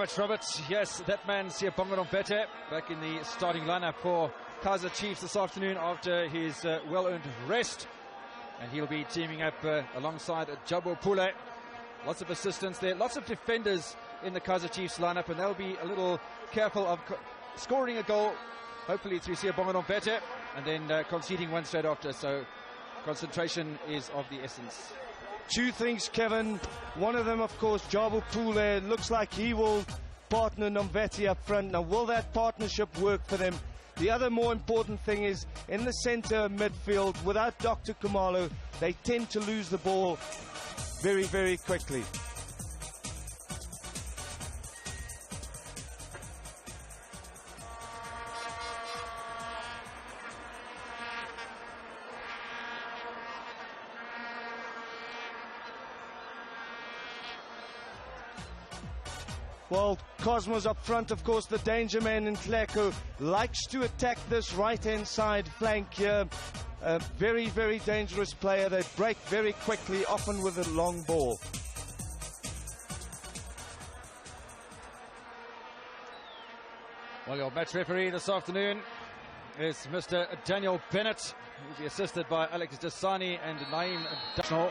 much, Robert. Yes, that man, Siyabonga Nombete, back in the starting lineup for Kaizer Chiefs this afternoon after his well-earned rest. And he'll be teaming up alongside Jomo Pule. Lots of assistance there, lots of defenders in the Kaizer Chiefs lineup, and they'll be a little careful of scoring a goal, hopefully through Siyabonga Nombete, and then conceding one straight after. So concentration is of the essence. Two things, Kevin. One of them, of course, Jomo Pule. Looks like he will partner Nombete up front. Now, will that partnership work for them? The other more important thing is, in the center midfield, without Dr. Kumalo, they tend to lose the ball very, very quickly. Well, Cosmos up front, of course, the danger man in Tleko likes to attack this right-hand side flank here. A very, very dangerous player. They break very quickly, often with a long ball. Well, your match referee this afternoon is Mr. Daniel Bennett. He'll be assisted by Alex Dasani and Naeem Dashnell.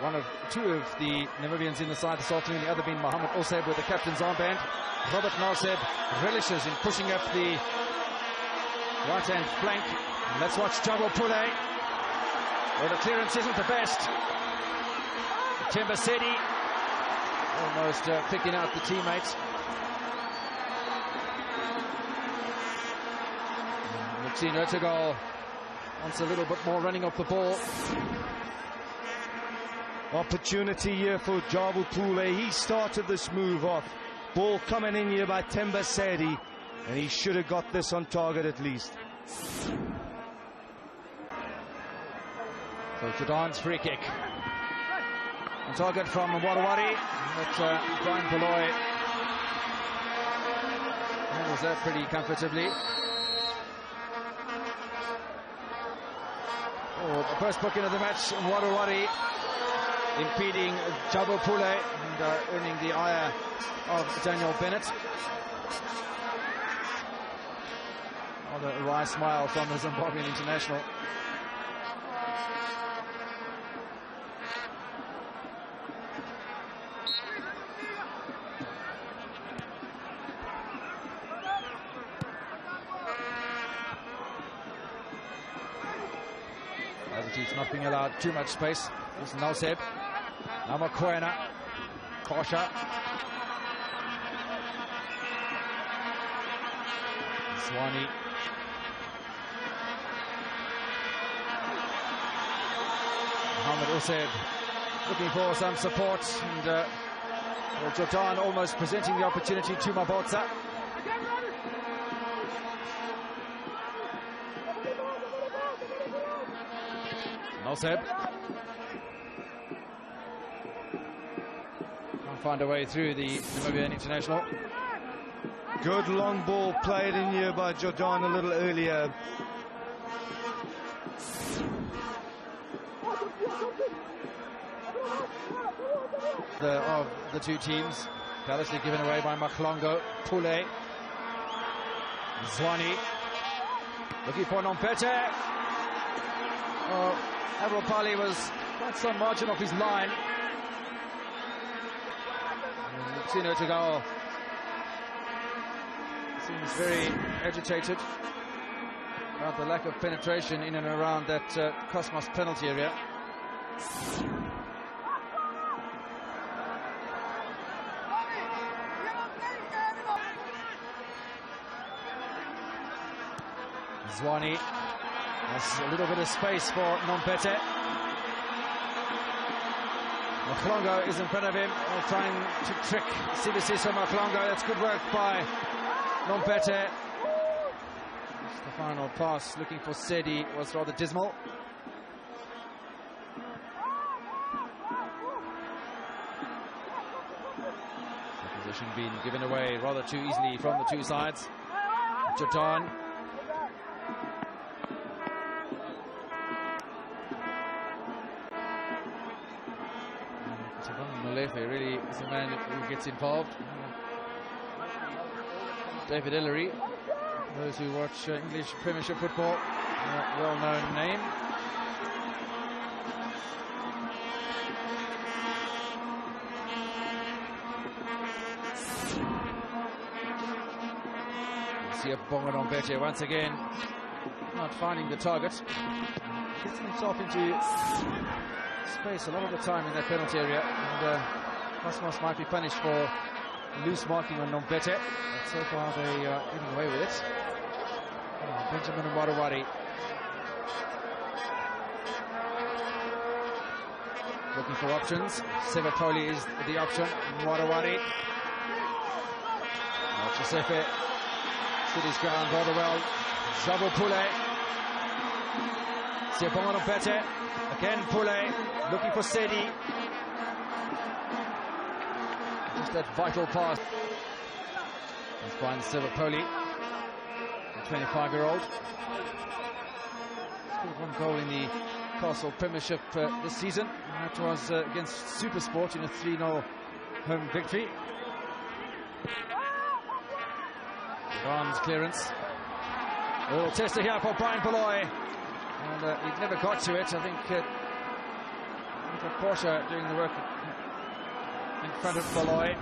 One of two of the Namibians in the side this afternoon, the other being Mohammed Oseb with the captain's armband. Robert Naseb relishes in pushing up the right-hand flank. And let's watch Jomo Pule. Well, the clearance isn't the best. Temba Sedi almost picking out the teammate. Luxino Ertegal wants a little bit more running off the ball. Opportunity here for Jomo Pule. He started this move off. Ball coming in here by Temba Sedi, and he should have got this on target at least. So Jordan's free kick. On target from Warawari. But Brian Beloy handles that pretty comfortably. Oh, the first booking of the match, Warawari impeding Jomo Pule and earning the ire of Daniel Bennett. Rather a wry smile from the Zimbabwean international. Chiefs not being allowed too much space. This is Naseb. Namakwena. Kosha. Swani. Mohammed Oseb looking for some support, and Jordan almost presenting the opportunity to Mabotsa. Naseb can't find a way through the Namibian international. Good long ball played in here by Jordan a little earlier. Of the two teams, carelessly given away by Maklongo. Pule. Zwani looking for Nombete. Oh, Avril Pali was quite some margin off his line. Luxino Ertegal seems very agitated about the lack of penetration in and around that Cosmos penalty area. Zwani has a little bit of space for Nombete. Maklongo is in front of him, trying to trick Sibusiso Maklongo. That's good work by Nombete. The final pass looking for Sedi was rather dismal. The position being given away rather too easily from the two sides. Jordan. Malefe really is a man who gets involved. David Ellery. Those who watch English Premiership football, a well-known name. See a bonga on Bete once again, not finding the target. Gets himself into space a lot of the time in that penalty area, and Cosmos might be punished for loose marking on Nombete, but so far they are getting away with it. Benjamin Mwarawari looking for options. Sevapoli is the option. Mwarawari. Chisefe stood his ground rather well. Jabo Pule. Siaponga Nombete. Again Pule looking for Sedi. Just that vital pass. Let's find Sevapoli, the 25-year-old. Scored one goal in the Castle Premiership this season. And that was against Supersport in a 3-0 home victory. Arms clearance. A little tester here for Brian Beloy. And he never got to it. I think Porter doing the work in front of Beloy.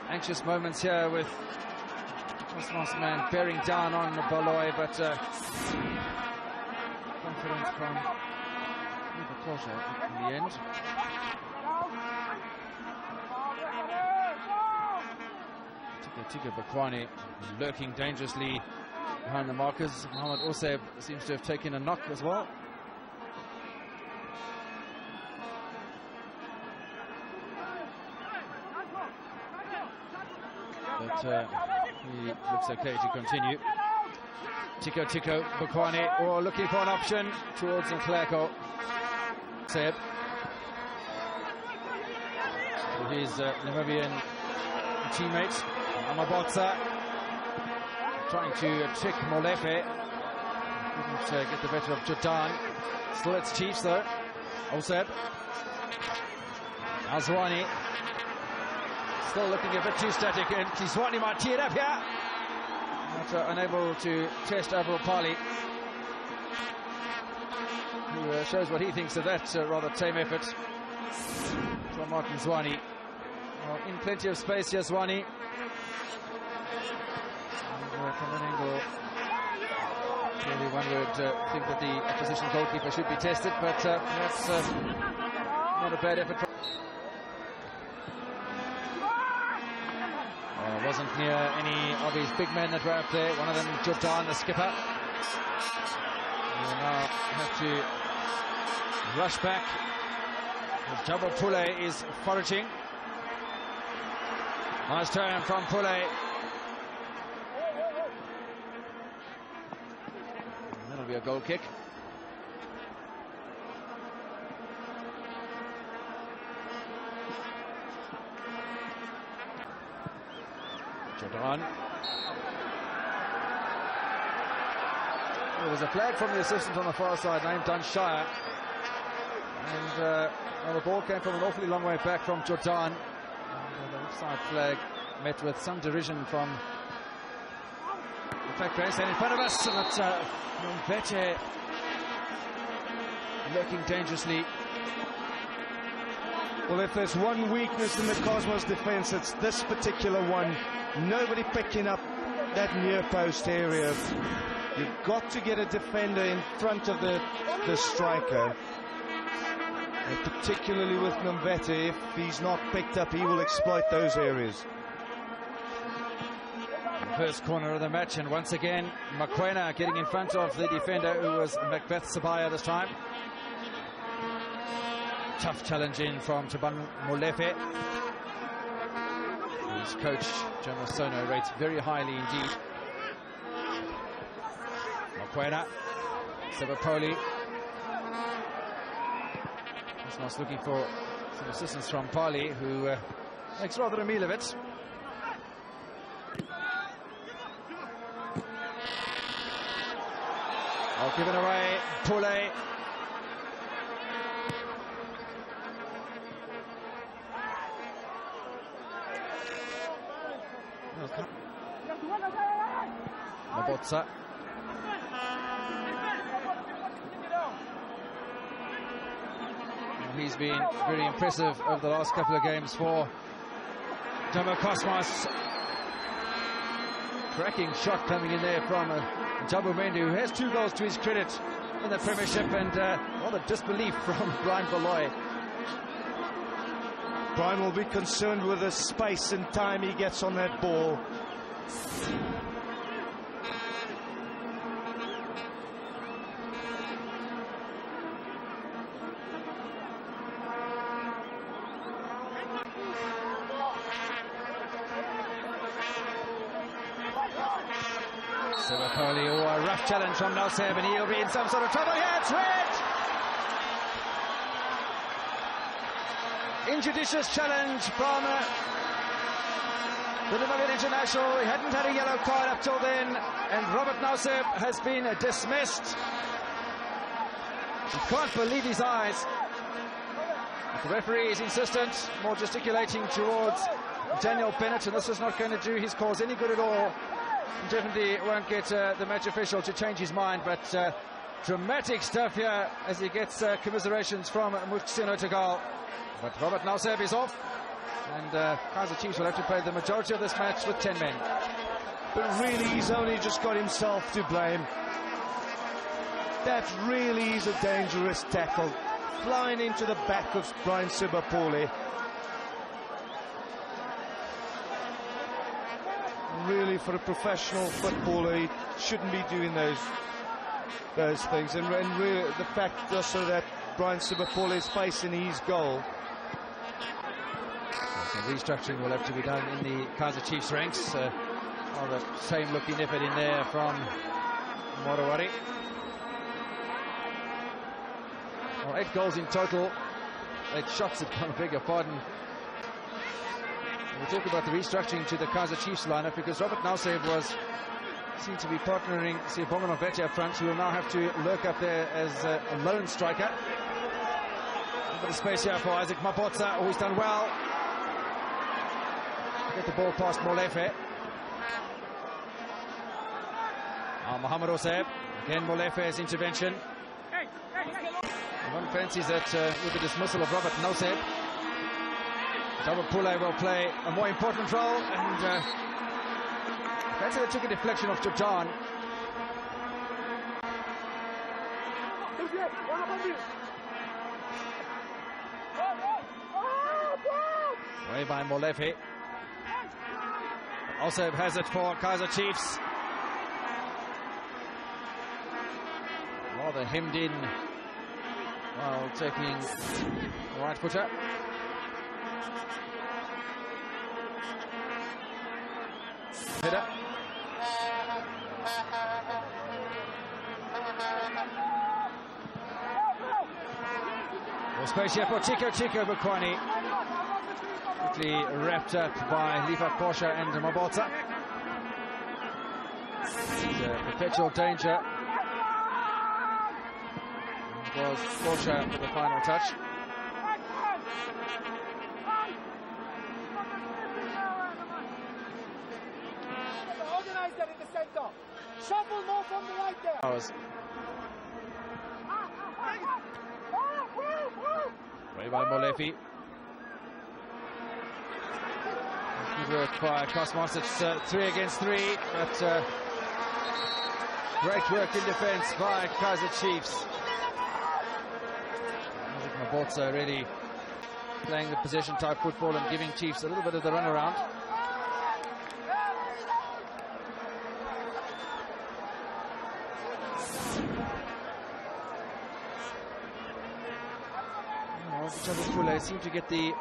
Anxious moments here with Cosmos man bearing down on Beloy, but confidence from Porter in the end. Tika Bakwani lurking dangerously behind the markers. Mohamed Oseb seems to have taken a knock as well. But he looks okay to continue. Tiko Bakwani looking for an option towards Nkleko. Seb. His Namibian teammate Amabotsa trying to trick Molefe. Couldn't get the better of Jordan. Still it's Chiefs though. Oseb. Azwani. Still looking a bit too static, and Kiswani might tee it up here. But unable to test Avril Pali, who shows what he thinks of that rather tame effort from Martin Zwani. In plenty of space here, Zwani. And from that angle, clearly one would think that the opposition goalkeeper should be tested, but that's not a bad effort. Wasn't near any of his big men that were up there. One of them, Jordan, the skipper. We'll now have to rush back. Jabo Pule is foraging. Nice turn from Pule. That'll be a goal kick. Jordan. There was a flag from the assistant on the far side named Dunshire, and well, the ball came from an awfully long way back from Jordan, and the offside flag met with some derision from the fact grandstand in front of us, and it's Nombete lurking dangerously. Well, if there's one weakness in the Cosmos defence, it's this particular one. Nobody picking up that near post area. You've got to get a defender in front of the striker. And particularly with Nombete, if he's not picked up, he will exploit those areas. First corner of the match, and once again, Mokoena getting in front of the defender, who was Macbeth Sabaya this time. Tough challenge in from Taban Molefe. His coach, Jomo Sono, rates very highly indeed. Mokoena, Sevapoli. Cosmos looking for some assistance from Pali, who makes rather a meal of it. Oh, given away, Pule. Mabotsa. He's been very impressive over the last couple of games for Jomo Cosmos. Cracking shot coming in there from Jabu Mendu, who has 2 goals to his credit in the Premiership, and all the disbelief from Brian Valoy. Brian will be concerned with the space and time he gets on that ball. Sivapoli, a rough challenge from Noseb, and he'll be in some sort of trouble here. It's red! Injudicious challenge from the Limavady International. He hadn't had a yellow card up till then, and Robert Noseb has been dismissed. He can't believe his eyes. The referee is insistent, more gesticulating towards Daniel Bennett, and this is not going to do his cause any good at all. Definitely won't get the match official to change his mind, but dramatic stuff here as he gets commiserations from Mutsino Tagal. But Robert Noseb is off, and Kaizer Chiefs will have to play the majority of this match with 10 men. But really, he's only just got himself to blame. That really is a dangerous tackle, flying into the back of Brian Sivapoli. Really, for a professional footballer, he shouldn't be doing those things. And really, the fact also that Brian Sivapoli is facing his goal. So restructuring will have to be done in the Kaizer Chiefs ranks. The same looking effort in there from Morawari. Well, 8 goals in total, 8 shots, I beg your pardon. We'll talk about the restructuring to the Kaizer Chiefs lineup, because Robert Noseb seemed to be partnering Siyabonga Nomvete up front, who will now have to lurk up there as a lone striker. A bit of space here for Isaac Mabotsa, who's done well. Get the ball past Molefe. Mohamed Oseb, again Molefe's intervention. One fancies that with the dismissal of Robert Noseb, Double Pule will play a more important role, and that's how they took a deflection off Jordan. Away by Molefe. Also has it for Kaizer Chiefs. Rather hemmed in while taking the right footer. Header. Well, space here for Chico Bukwani. Quickly wrapped up by Liva Porsche and Mabotsa. Perpetual danger. It was Porsche with the final touch. Shuffle more from the right there. Way by Molefe. Good work by Cosmos. It's 3 against 3, but great work in defence by Kaizer Chiefs. Mabotsa really playing the possession type football and giving Chiefs a little bit of the runaround. Sivapoli seemed to get the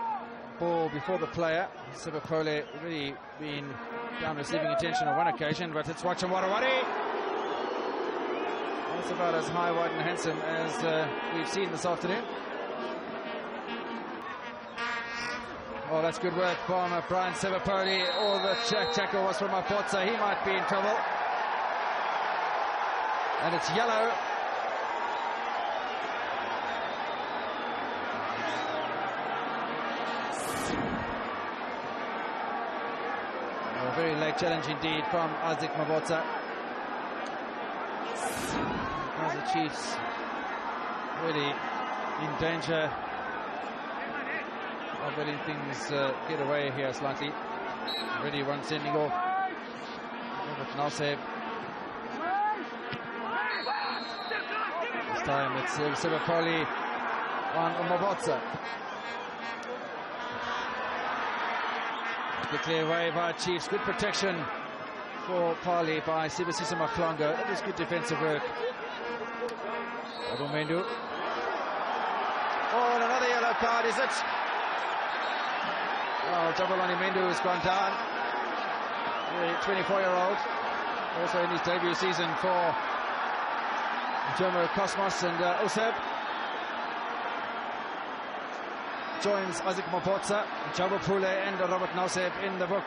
ball before the player. Sivapoli really been down receiving attention on one occasion, but it's Wacha Warawari. That's about as high, wide and handsome as we've seen this afternoon. Oh, that's good work from Brian Sivapoli. Oh, the tackle was from Mabotsa. He might be in trouble. And it's yellow. A very late challenge indeed from Isaac Mabotsa. Kaizer Chiefs really in danger of letting things get away here slightly. Already one sending off. Nasib. This time it's Sebapoli on Mabotsa. The clear away by Chiefs. Good protection for Pali by Sibasisa Maklongo. That was good defensive work. Mendu. Oh, and another yellow card, is it? Well, Jabalani Mendu has gone down. The 24-year-old, also in his debut season for Jomo Cosmos, and Useb joins Isaac Mabotsa, Jabo Pule and Robert Nasib in the book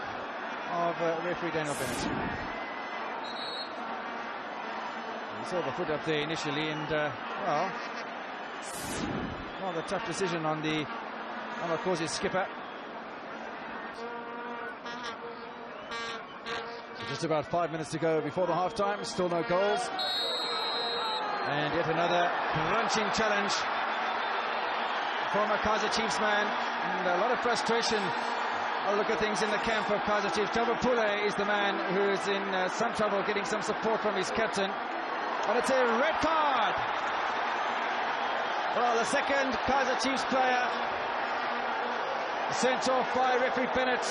of referee Daniel Bennett. We saw the foot up there initially, and well, rather tough decision on the Amakosi skipper. So just about 5 minutes to go before the half-time, still no goals. And yet another crunching challenge from a Kaizer Chiefs man, and a lot of frustration. I'll look at things in the camp of Kaizer Chiefs. Jabo Pule is the man who is in some trouble getting some support from his captain. And it's a red card. Well, the second Kaizer Chiefs player sent off by referee Bennett.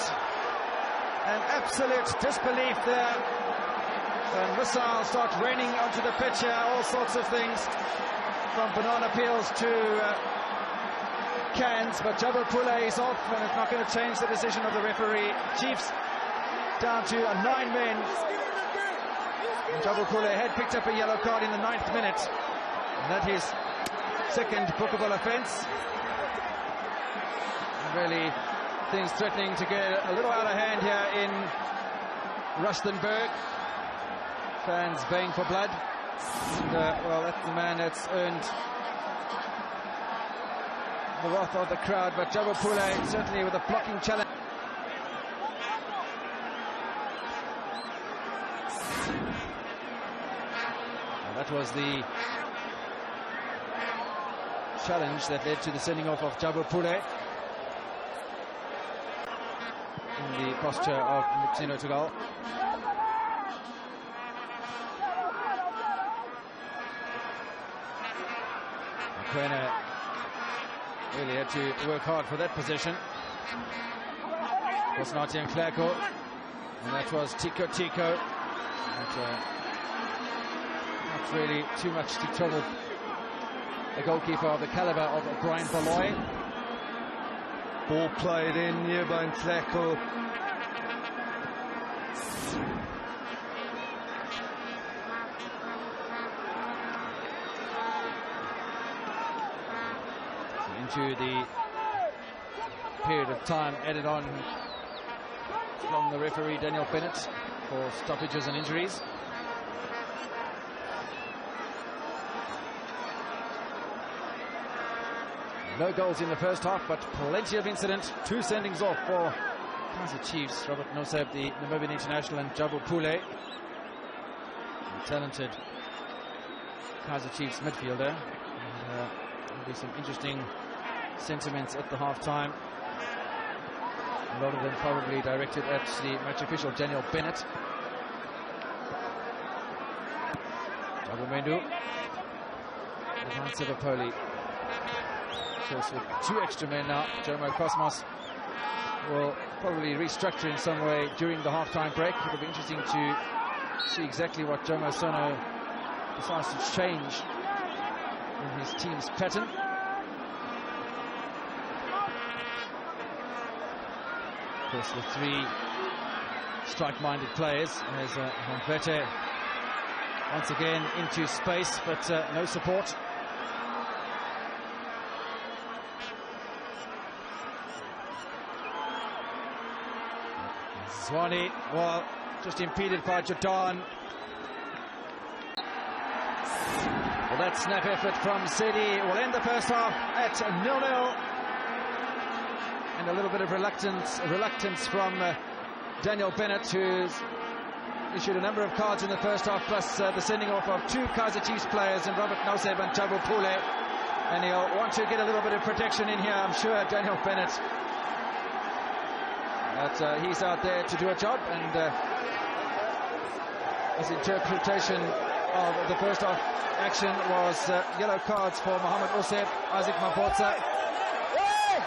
An absolute disbelief there. And missiles start raining onto the pitch here, all sorts of things, from banana peels to cans, but Jabo Pule is off, and it's not going to change the decision of the referee. Chiefs down to 9 men. And Jabo Pule had picked up a yellow card in the 9th minute, and that is second bookable offence. Really, things threatening to get a little out of hand here in Rustenburg. Fans baying for blood. And, well, that's the man that's earned the wrath of the crowd, but Jabo Pule certainly with a blocking challenge. Well, that was the challenge that led to the sending off of Jabo Pule in the posture of Muxino Tugal. Kwena really had to work hard for that position. It was Natian Klerko, and that was Tico. But, not really too much to trouble the goalkeeper of the caliber of Brian Baloy. Ball played in here by Klerko. Into the period of time added on from the referee Daniel Bennett for stoppages and injuries. No goals in the first half, but plenty of incident. 2 sendings off for Kaizer Chiefs. Robert Nosab, the Namibian international, and Jabo Pule, the talented Kaizer Chiefs midfielder. And, there'll be some interesting sentiments at the half-time. A lot of them probably directed at the match official Daniel Bennett. Jabo Mendu. Ivan Sebapoli. Of course, with 2 extra men now, Jomo Cosmos will probably restructure in some way during the half-time break. It'll be interesting to see exactly what Jomo Sono decides to change in his team's pattern. Of course, the 3 strike-minded players, as Honvete once again into space, but no support. Zwane, well, just impeded by Jordan. Well, that snap effort from Sedi will end the first half at 0-0. And a little bit of reluctance from Daniel Bennett, who's issued a number of cards in the first half, plus the sending off of 2 Kaizer Chiefs players in Robert Noseb and Jomo. And he'll want to get a little bit of protection in here, I'm sure, Daniel Bennett. But he's out there to do a job, and his interpretation of the first half action was yellow cards for Mohamed Oseb, Isaac Mabotsa,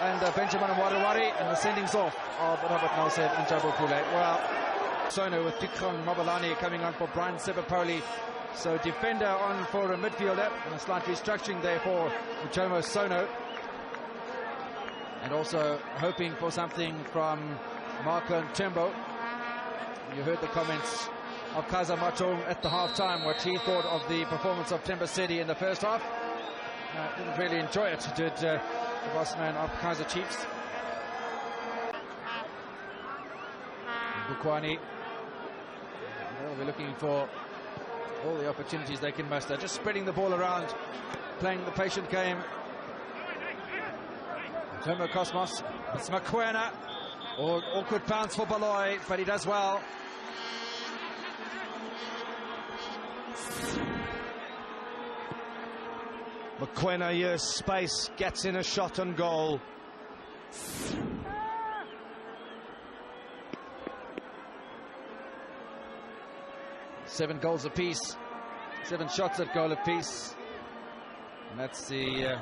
and Benjamin Warawari, and the sendings off of Robert Noseb and Jomo. Well, Sono with Dikron Mobalani coming on for Brian Sebapoli. So defender on for a midfielder, and a slight restructuring there for Jomo Sono. And also hoping for something from Marco Ntembo. You heard the comments of Kaizer Matom at the half-time, what he thought of the performance of Themba Sedi in the first half. Didn't really enjoy it, did the boss man of Kaizer Chiefs. Bukwani, they'll be looking for all the opportunities they can muster, just spreading the ball around, playing the patient game. Tomo Cosmos, it's Mokoena. Awkward bounce for Baloy, but he does well. Mokoena here, space, gets in a shot on goal. Seven goals apiece, 7 shots at goal apiece, and that's the.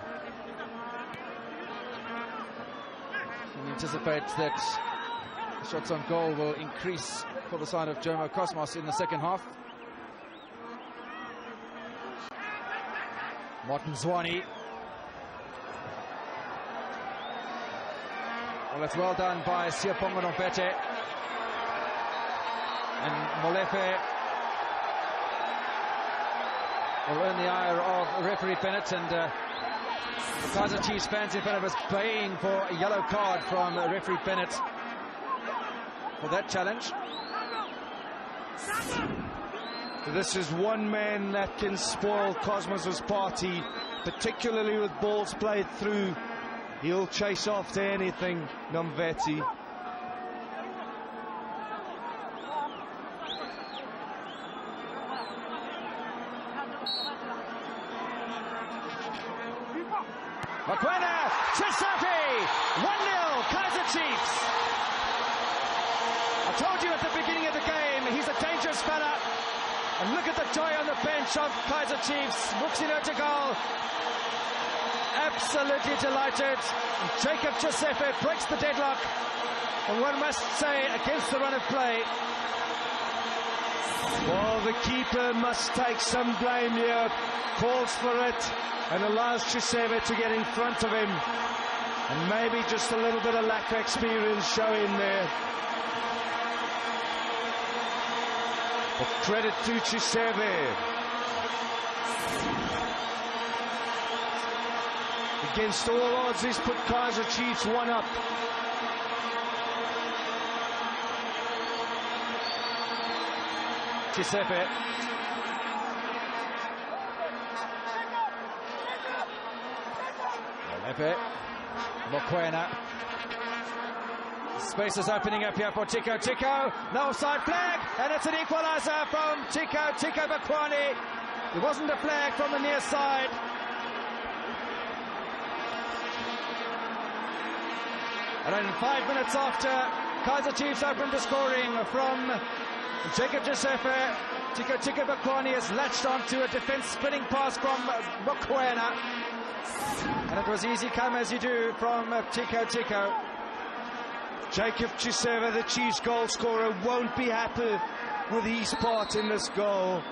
You anticipate that shots on goal will increase for the side of Jomo Cosmos in the second half. Martin Zwane. Well, it's well done by Siaponga Nombete. And Molefe will earn the ire of referee Bennett, and the Kaizer Chiefs fans in front of us baying for a yellow card from referee Bennett for that challenge. This is one man that can spoil Cosmos's party, particularly with balls played through. He'll chase after anything, Nombete. Mokoena, Chisapi, 1-0, Kaizer Chiefs. I told you at the beginning of the game, he's a dangerous fella. And look at the joy on the bench of Kaizer Chiefs. Muxino to goal. Absolutely delighted. And Jacob Giuseppe breaks the deadlock. And one must say, against the run of play. Well, the keeper must take some blame here. Calls for it and allows Giuseppe to get in front of him. And maybe just a little bit of lack of experience showing there. But credit to Giuseppe. Against all odds, he's put Kaizer Chiefs 1 up. Giuseppe. Molefe. Mokoena. Space is opening up here for Tico. No offside flag, and it's an equalizer from Tico Bakwani. There wasn't a flag from the near side. And then 5 minutes after, Kaizer Chiefs opened the scoring from Jacob Giuseppe. Tico Bakwani has latched onto a defence spinning pass from Mokoena. And it was easy come as you do from Tico. Jacob Giuseppe, the Chiefs goal scorer, won't be happy with his part in this goal.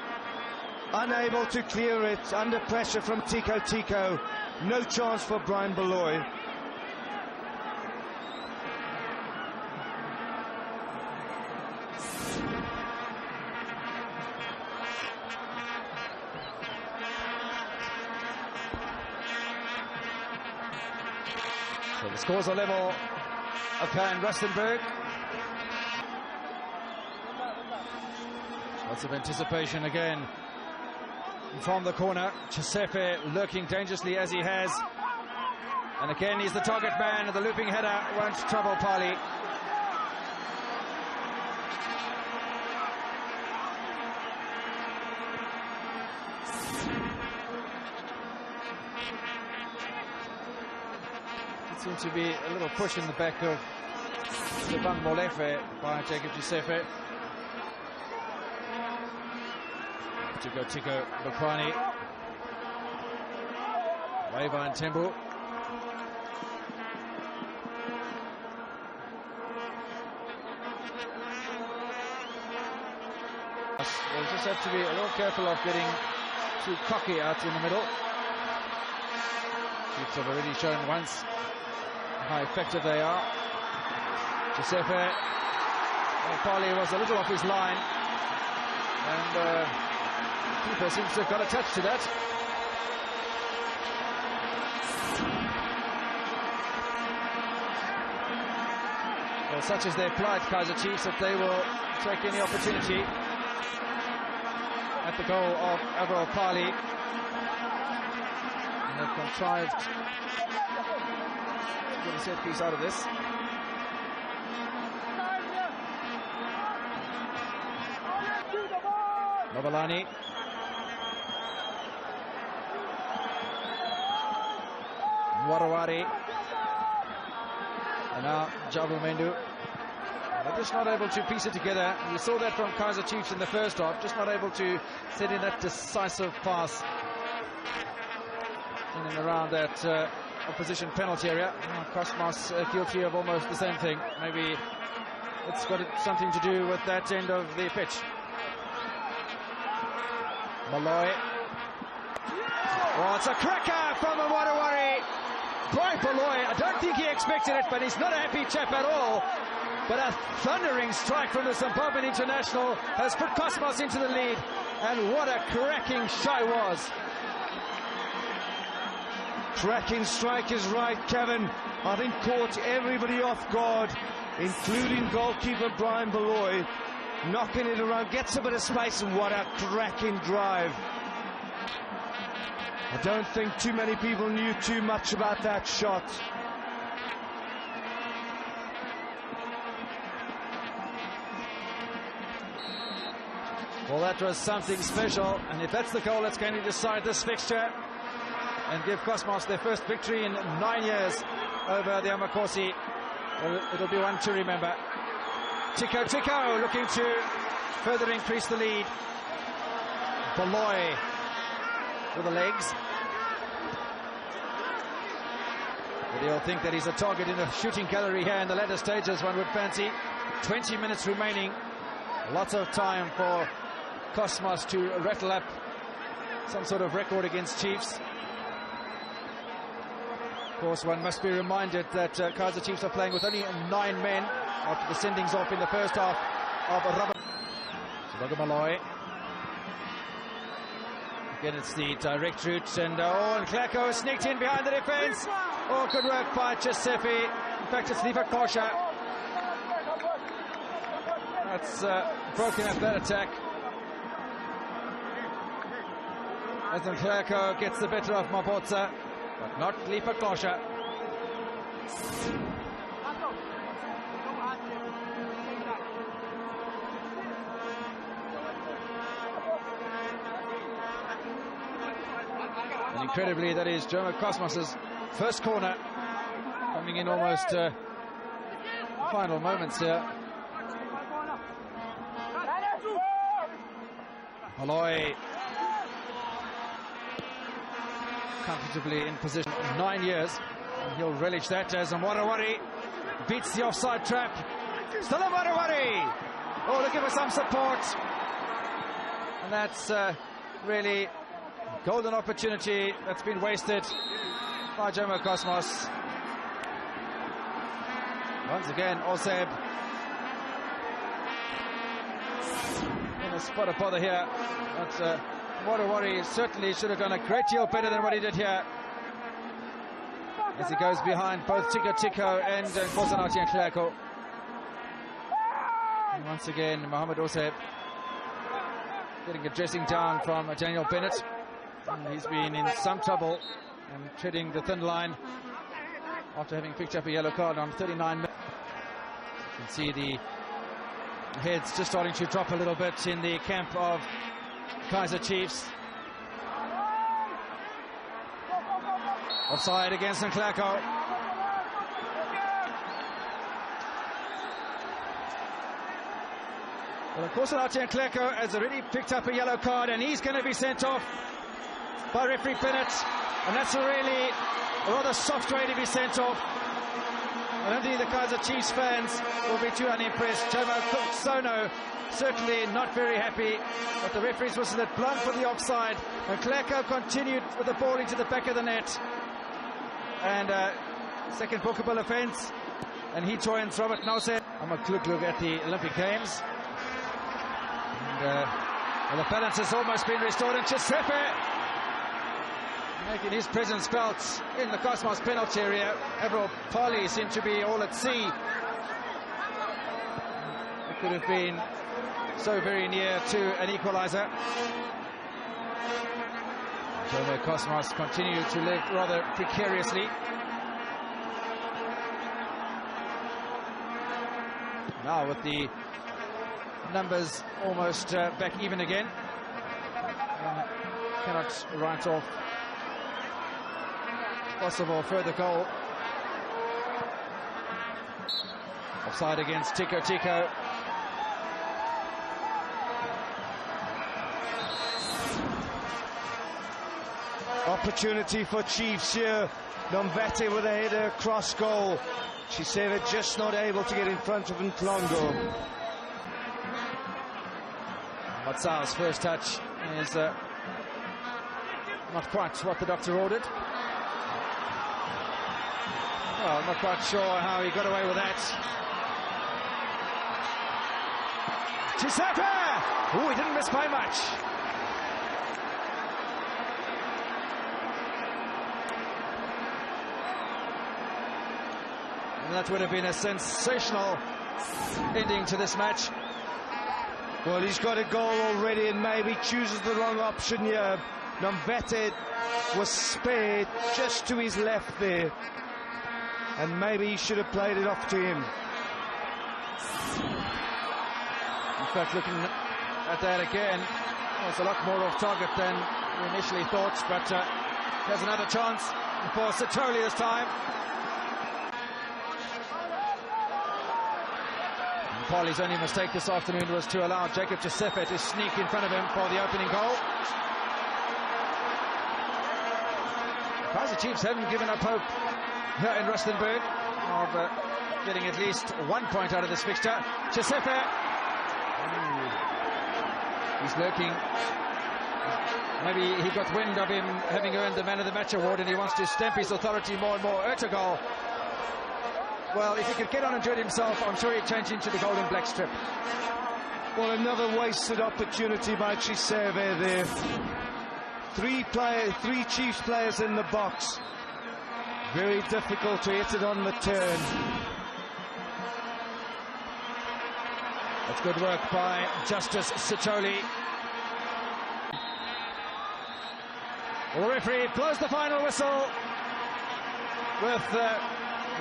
Unable to clear it, under pressure from Tico. No chance for Brian Baloy. So the scores are level up in Rustenburg. Lots of anticipation again from the corner. Giuseppe lurking dangerously as he has. And again, he's the target man, and the looping header won't trouble Pali. Seemed to be a little push in the back of Stefan Molefe by Jacob Giuseppe. Tiko Lukwani. Waiva and Tembu. We'll just have to be a little careful of getting too cocky out in the middle. Chiefs have already shown once how effective they are. Giuseppe Pali was a little off his line, and keeper seems to have got a touch to that. Well, such as their plight, Kaizer Chiefs, that they will take any opportunity at the goal of Avril Pali. And they've contrived to get a set piece out of this. Novalani. Warawari. And now Jabu Mendu. They're just not able to piece it together. We saw that from Kaizer Chiefs in the first half, just not able to set in that decisive pass in and around that opposition penalty area. Cosmos guilty of almost the same thing. Maybe it's got something to do with that end of the pitch. Malloy. Oh, it's a cracker from Warawari. Boy, Malloy, I don't think he expected it, but he's not a happy chap at all. But a thundering strike from the Zimbabwean international has put Cosmos into the lead. And what a cracking shot was. Cracking strike is right, Kevin. I think caught everybody off guard, including goalkeeper Brian Beloy. Knocking it around, gets a bit of space, and what a cracking drive. I don't think too many people knew too much about that shot. Well, that was something special, and if that's the goal that's going to decide this fixture and give Cosmos their first victory in 9 years over the Amakosi, well, it'll be one to remember. Tiko looking to further increase the lead. Beloy with the legs. But he'll think that he's a target in the shooting gallery here in the latter stages, one would fancy. 20 minutes remaining. Lots of time for Cosmos to rattle up some sort of record against Chiefs. Of course, one must be reminded that Kaizer Chiefs are playing with only 9 men after the sendings off in the first half of Rubber. Malloy. Again, it's the direct route, and Klako sneaked in behind the defence. Oh, good work by Giuseppe. In fact, it's Liva Kosha. That's broken up that attack. As Klako gets the better of Mabotsa, but not Liva Kosha. And incredibly, that is Jomo Cosmos's first corner, coming in almost final moments here. Malloy comfortably in position 9 years, and he'll relish that as Warawari beats the offside trap. Still Warawari! Oh, looking for some support, and that's really golden opportunity that's been wasted by Jomo Cosmos. Once again, Oseb in a spot of bother here, but Warawari certainly should have done a great deal better than what he did here, as he goes behind both Tiko and Kosanati and Klako. And once again, Mohamed Oseb getting a dressing down from Daniel Bennett. And he's been in some trouble and treading the thin line after having picked up a yellow card on 39 minutes. You can see the heads just starting to drop a little bit in the camp of Kaizer Chiefs. Offside against Nklako. Well, of course, Artian Kleko has already picked up a yellow card, and he's going to be sent off by referee Bennett. And that's a really rather soft way to be sent off. I don't think the Kaizer Chiefs fans will be too unimpressed. Jomo certainly not very happy, but the referees whistled it blunt for the offside, and Kleko continued with the ball into the back of the net. And second bookable offence, and he joins Robert Nose. I'm a quick look at the Olympic Games. And well, the balance has almost been restored, and Giuseppe making his presence felt in the Cosmos penalty area. Avril Pali seemed to be all at sea. It could have been so very near to an equalizer. Jomo Cosmos continue to live rather precariously. Now with the numbers almost back even again, cannot write off possible further goal. Offside against Tico. Opportunity for Chiefs here. Nomvete with a header cross goal. Chiseva just not able to get in front of Ntlongo. Matsao's first touch is not quite what the doctor ordered. Well, I'm not quite sure how he got away with that. Giuseppe! Oh, he didn't miss by much. And that would have been a sensational ending to this match. Well, he's got a goal already and maybe chooses the wrong option here. Nomvete was spared just to his left there, and maybe he should have played it off to him. In fact, looking at that again, it's a lot more off target than we initially thought, but there's another chance for Sitoli this time. Pauli's only mistake this afternoon was to allow Jacob Giuseppe to sneak in front of him for the opening goal. Kaizer Chiefs haven't given up hope here in Rustenburg of getting at least 1 point out of this fixture. Giuseppe, he's lurking. Maybe he got wind of him having earned the Man of the Match award, and he wants to stamp his authority more and more. Ertugal, well, if he could get on and do it himself, I'm sure he'd change into the golden black strip. Well, another wasted opportunity by Chiseva there. Three Chiefs players in the box. Very difficult to hit it on the turn. That's good work by Justice Sitoli. Well, the referee blows the final whistle with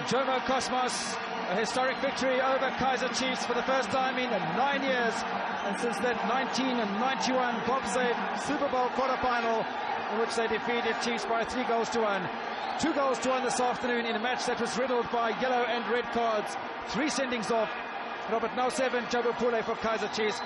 Jomo Cosmos, a historic victory over Kaizer Chiefs for the first time in 9 years, and since that 1991 bobsleigh Super Bowl quarterfinal in which they defeated Chiefs by 3-1. 2-1 this afternoon in a match that was riddled by yellow and red cards. 3 sendings off. Robert Nose and Jomo Pule for Kaizer Chiefs.